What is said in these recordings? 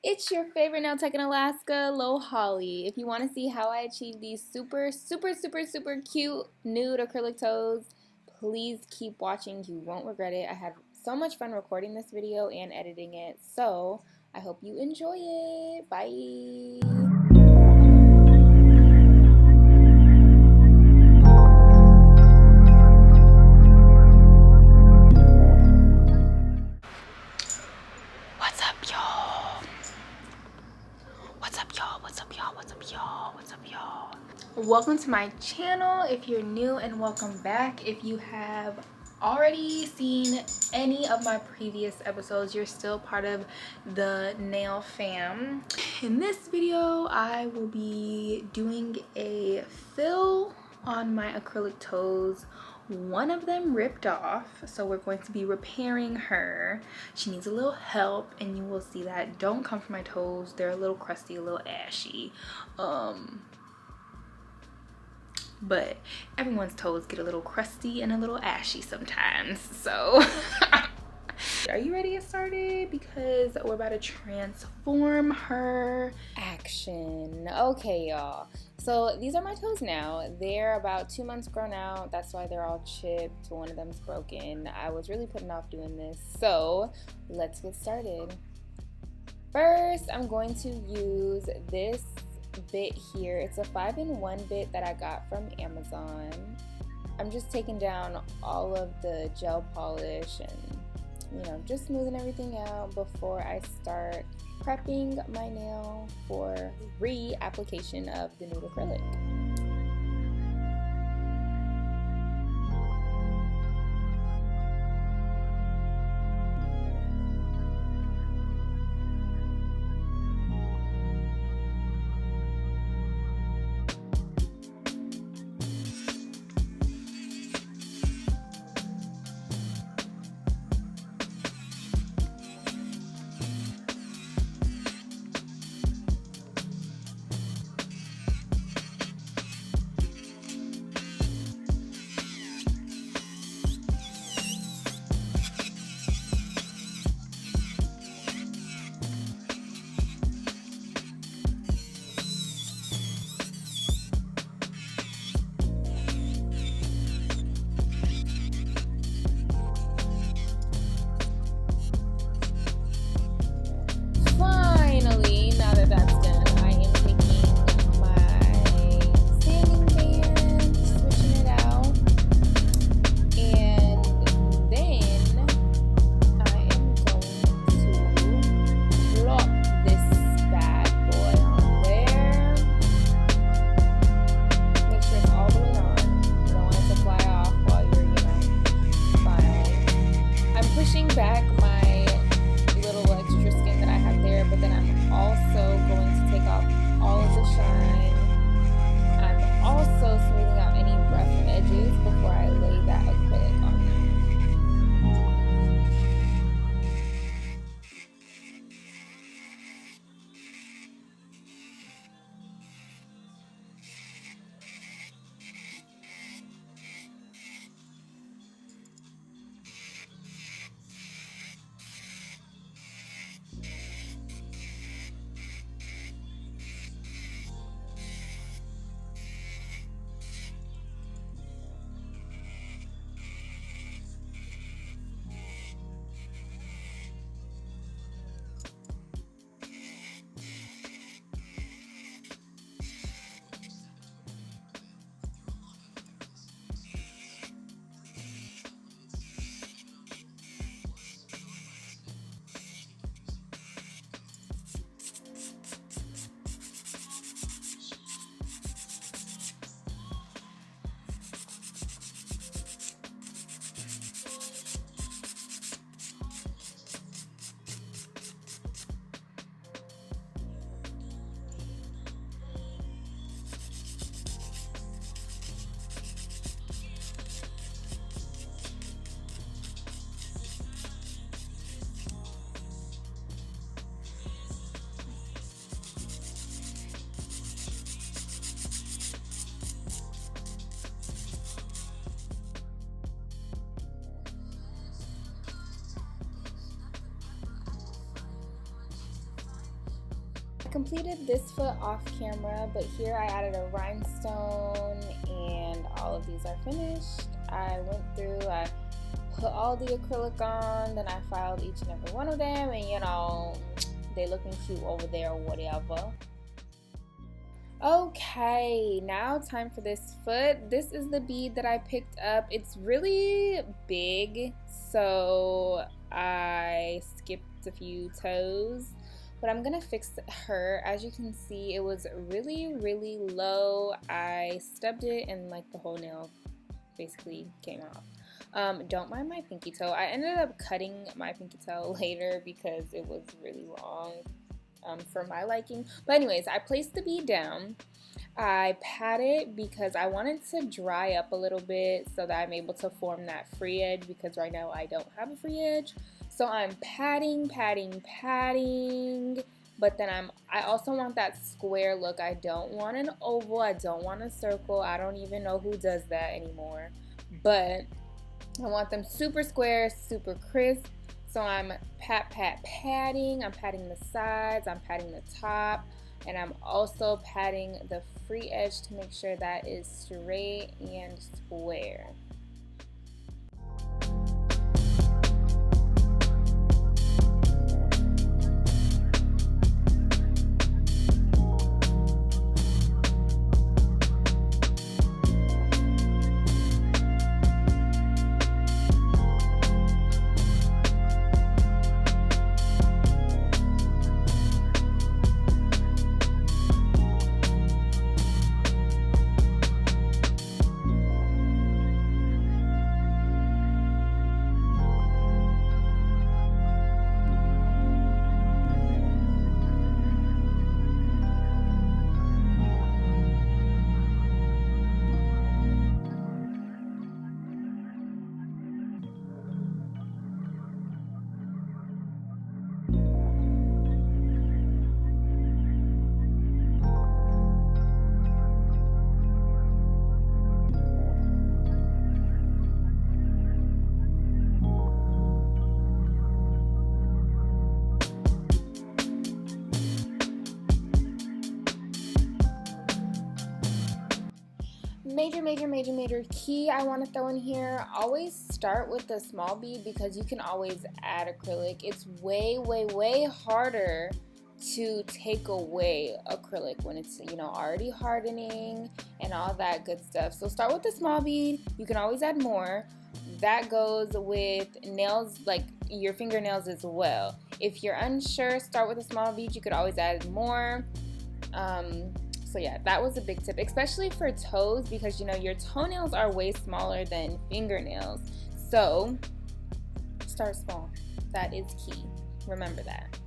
It's your favorite nail tech in Alaska, Lo Holly. If you want to see how I achieve these super cute nude acrylic toes, please keep watching. You won't regret it. I had so much fun recording this video and editing it, so I hope you enjoy it. Bye. What's up, y'all? What's up, y'all? What's up, y'all? What's up, y'all? What's up, y'all? Welcome to my channel if you're new, and welcome back if you have already seen any of my previous episodes. You're still part of the nail fam. In this video, I will be doing a fill on my acrylic toes. One of them ripped off, so we're going to be repairing her. She needs a little help, and you will see that. Don't come for my toes. They're a little crusty, a little ashy. But everyone's toes get a little crusty and a little ashy sometimes, so are you ready to get started? Because we're about to transform her. Action. Okay, y'all, so these are my toes now. They're about 2 months grown out. That's why they're all chipped. One of them's broken. I was really putting off doing this, so let's get started. First, I'm going to use this bit here. It's a 5-in-1 bit that I got from Amazon. I'm just taking down all of the gel polish and just smoothing everything out before I start prepping my nail for re-application of the nude acrylic. Completed this foot off camera, but here I added a rhinestone and all of these are finished. I went through, I put all the acrylic on, then I filed each and every one of them, and you know, they looking cute over there or whatever. Okay, now time for this foot. This is the bead that I picked up. It's really big, so I skipped a few toes. But I'm gonna fix her. As you can see, it was really, really low. I stubbed it and like the whole nail basically came off. Don't mind my pinky toe. I ended up cutting my pinky toe later because it was really long for my liking. But anyways, I placed the bead down. I pat it because I wanted to dry up a little bit so that I'm able to form that free edge, because right now I don't have a free edge. So I'm patting, but then I also want that square look. I don't want an oval, I don't want a circle. I don't even know who does that anymore. But I want them super square, super crisp. So I'm patting. I'm patting the sides, I'm patting the top, and I'm also patting the free edge to make sure that is straight and square. Major key I want to throw in here: always start with the small bead because you can always add acrylic. It's way harder to take away acrylic when it's, you know, already hardening and all that good stuff. So start with the small bead. You can always add more. That goes with nails, like your fingernails as well. If you're unsure, start with a small bead. You could always add more. So yeah, that was a big tip, especially for toes, because you know your toenails are way smaller than fingernails. So start small. That is key. Remember that.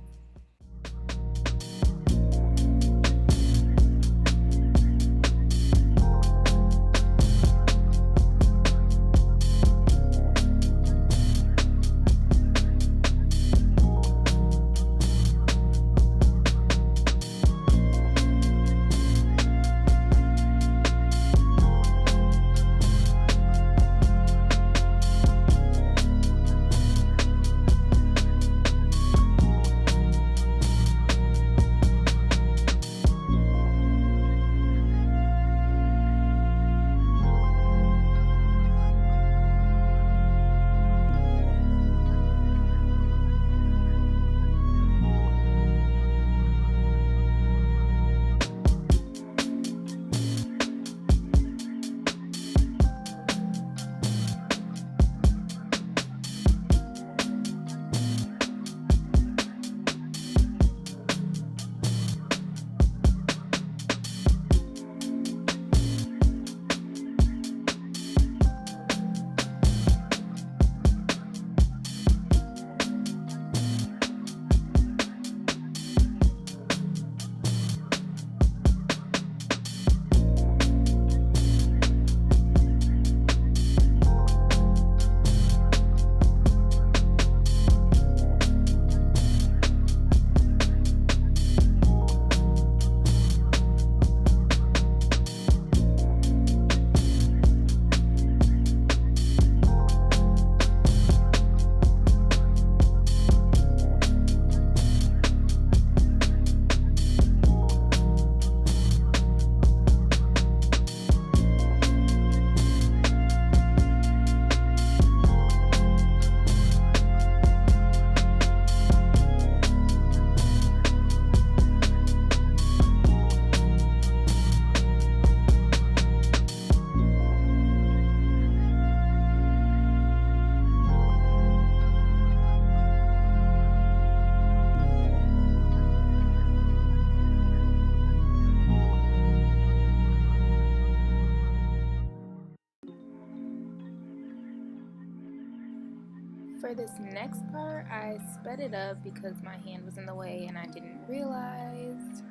for this next part, I sped it up because my hand was in the way and I didn't realize.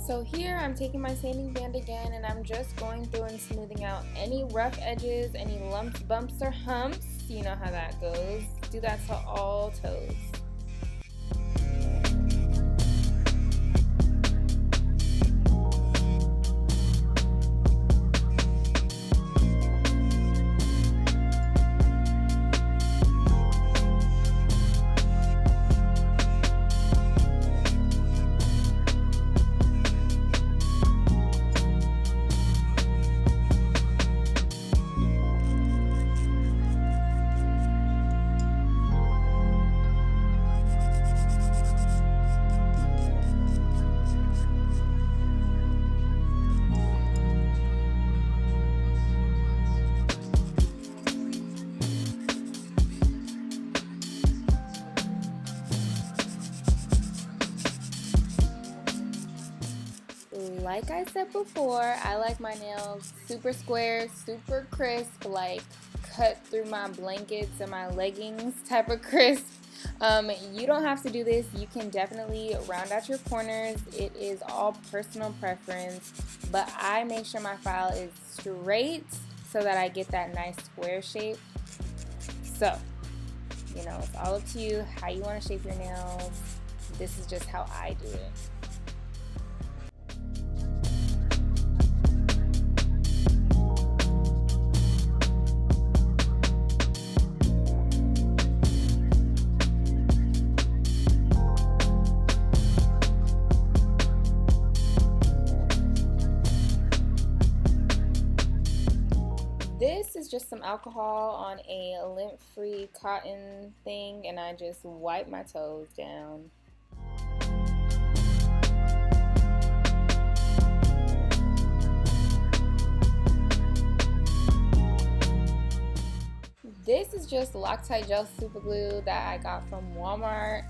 So here I'm taking my sanding band again and I'm just going through and smoothing out any rough edges, any lumps, bumps, or humps. You know how that goes. Do that to all toes. Like I said before, I like my nails super square, super crisp, like cut through my blankets and my leggings type of crisp. You don't have to do this. You can definitely round out your corners. It is all personal preference, but I make sure my file is straight so that I get that nice square shape. So, you know, it's all up to you how you want to shape your nails. This is just how I do it. This is just some alcohol on a lint-free cotton thing, and I just wipe my toes down. This is just Loctite Gel Super Glue that I got from Walmart.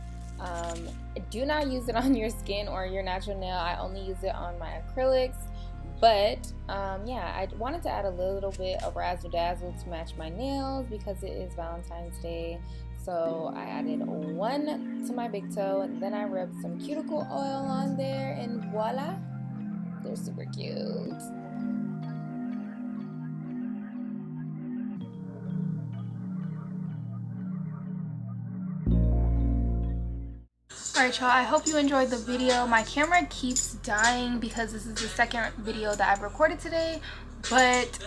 Do not use it on your skin or your natural nail. I only use it on my acrylics. But yeah, I wanted to add a little bit of razzle dazzle to match my nails because it is Valentine's Day. So I added one to my big toe, and then I rubbed some cuticle oil on there, and voila, they're super cute. Alright y'all, I hope you enjoyed the video. My camera keeps dying because this is the second video that I've recorded today, but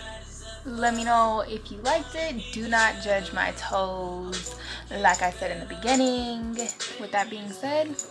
let me know if you liked it. Do not judge my toes, like I said in the beginning. With that being said,